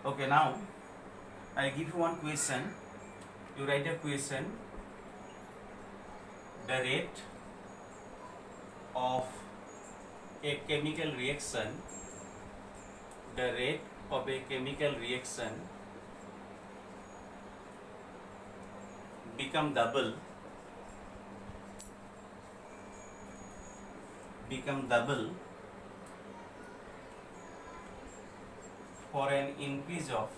Okay, now I give you one question. You write a question. The rate of a chemical reaction, the rate of a chemical reaction become double for an increase of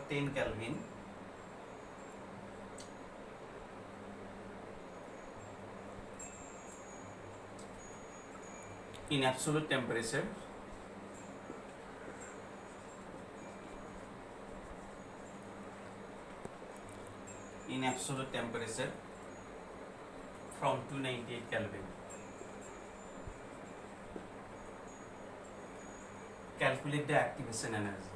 10 Kelvin in absolute temperature from 298 Kelvin. Calculate the activation energy.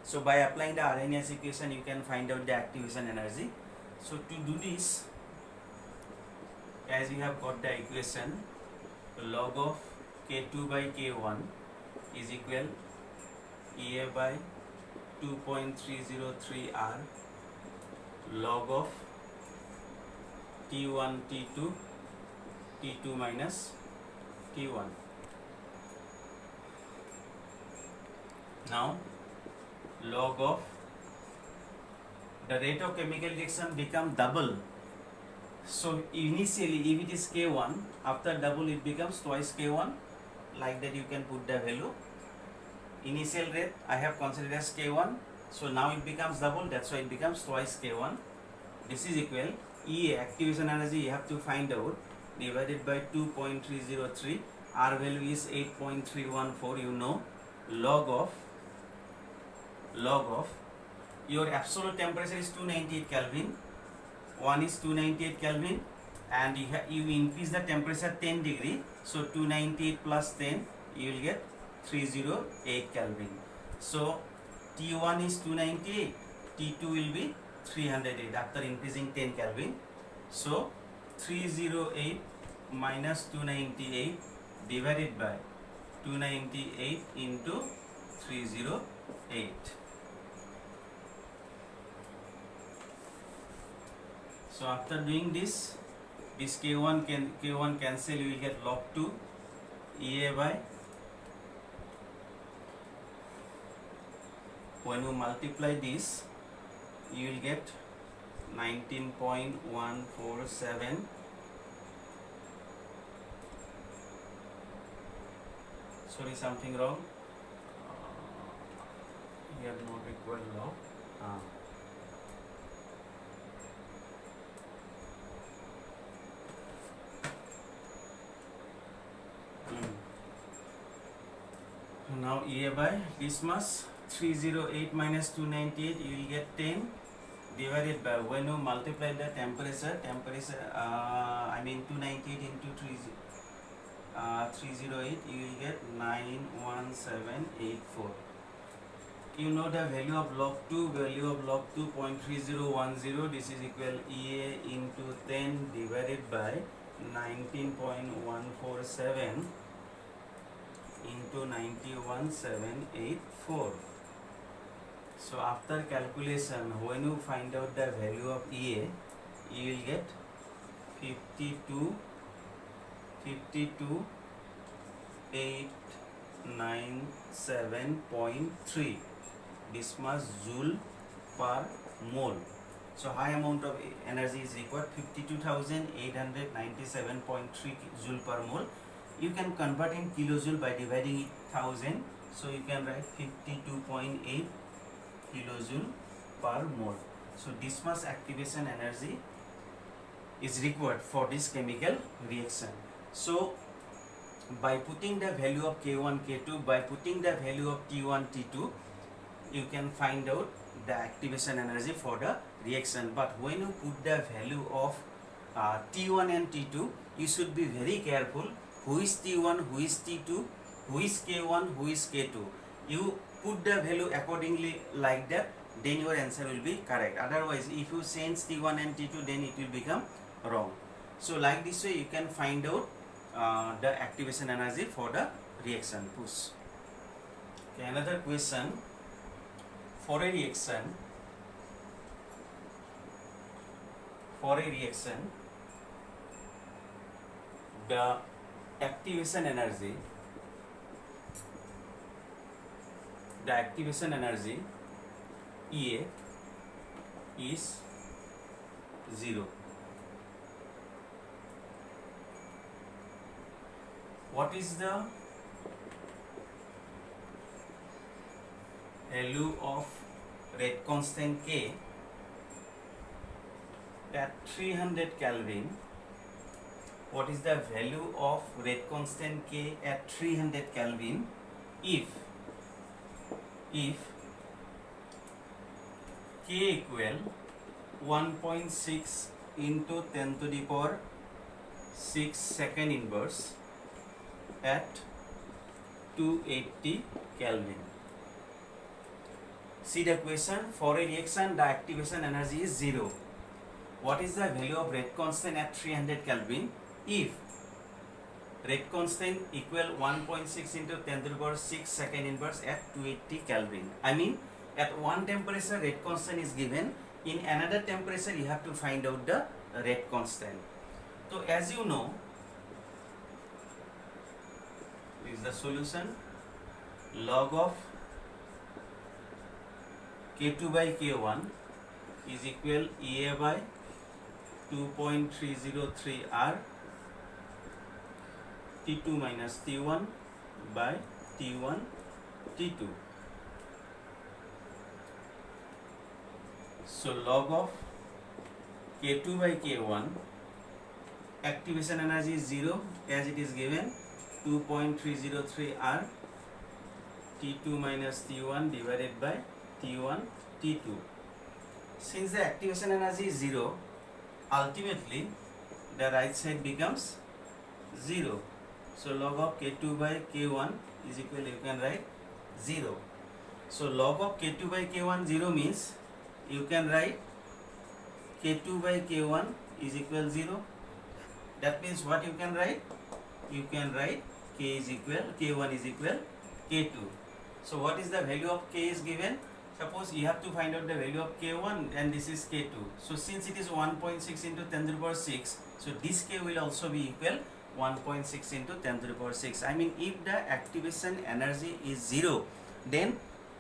So by applying the Arrhenius equation, you can find out the activation energy. So to do this, as you have got the equation, log of K2 by K1 is equal EA by 2.303 R log of T1 T2 minus T1. Now log of the rate of chemical reaction become double. So initially if it is K1, after double it becomes twice K1. Like that you can put the value. Initial rate I have considered as K1, so now it becomes double, that's why it becomes twice K1. This is equal EA, activation energy you have to find out, divided by 2.303. R value is 8.314, you know. Log of your absolute temperature is 298 Kelvin, one is 298 Kelvin, and you increase the temperature 10 degree, so 298 plus 10 you will get 308 Kelvin. So T1 is 298, T2 will be 308 after increasing 10 Kelvin. So 308 minus 298 divided by 298 into 308. So after doing this K1 cancel, you will get log 2 EA by, when you multiply this you will get 19.147. Sorry, something wrong. Here not required log. Now EA by this much, 308 minus 298, you will get 10 divided by, when you multiply the temperature, 298 into 308, you will get 91784. You know the value of log 2, 0.3010, this is equal EA into 10 divided by 19.147 into 91784. So after calculation, when you find out the value of EA, you will get 52897.3. this much joule per mole. So high amount of energy is required, 52,897.3 joule per mole. You can convert in kilojoule by dividing it 1000. So you can write 52.8 kilojoule per mole. So this much activation energy is required for this chemical reaction. So by putting the value of K1, K2, by putting the value of T1, T2, you can find out the activation energy for the reaction. But when you put the value of T1 and T2, you should be very careful who is T1, who is T2, who is K1, who is K2. You put the value accordingly like that, then your answer will be correct. Otherwise, if you change T1 and T2, then it will become wrong. So like this way you can find out the activation energy for the reaction push. Okay, another question. For a reaction, the activation energy EA is 0. What is the value of rate constant K at 300 Kelvin? What is the value of rate constant K at 300 Kelvin if K equal 1.6 into 10 to the power 6 second inverse at 280 Kelvin? See the question. For a reaction, the activation energy is 0. What is the value of rate constant at 300 Kelvin if rate constant equal 1.6 into 10 to the power 6 second inverse at 280 Kelvin? I mean, at one temperature rate constant is given, in another temperature you have to find out the rate constant. So as you know, this is the solution. Log of K2 by K1 is equal EA by 2.303 R T2 minus T1 by T1 T2. So log of K2 by K1, activation energy is 0 as it is given, 2.303 R T2 minus T1 divided by T1 T2. Since the activation energy is 0, ultimately the right side becomes 0. So log of K2 by K1 is equal, you can write 0. So log of K2 by K1 0 means you can write K2 by K1 is equal 0. That means what you can write? You can write K1 is equal K2. So what is the value of K is given? Suppose you have to find out the value of K1 and this is K2. So since it is 1.6 into 10 to the power 6, so this K will also be equal 1.6 into 10 to the power 6. I mean, if the activation energy is 0, then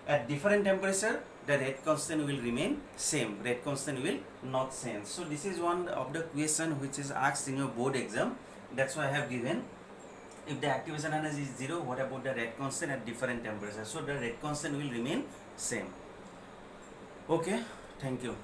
at different temperature the rate constant will remain same. Rate constant will not change. So this is one of the question which is asked in your board exam. That's why I have given. If the activation energy is 0, what about the rate constant at different temperatures? So the rate constant will remain same. Okay, thank you.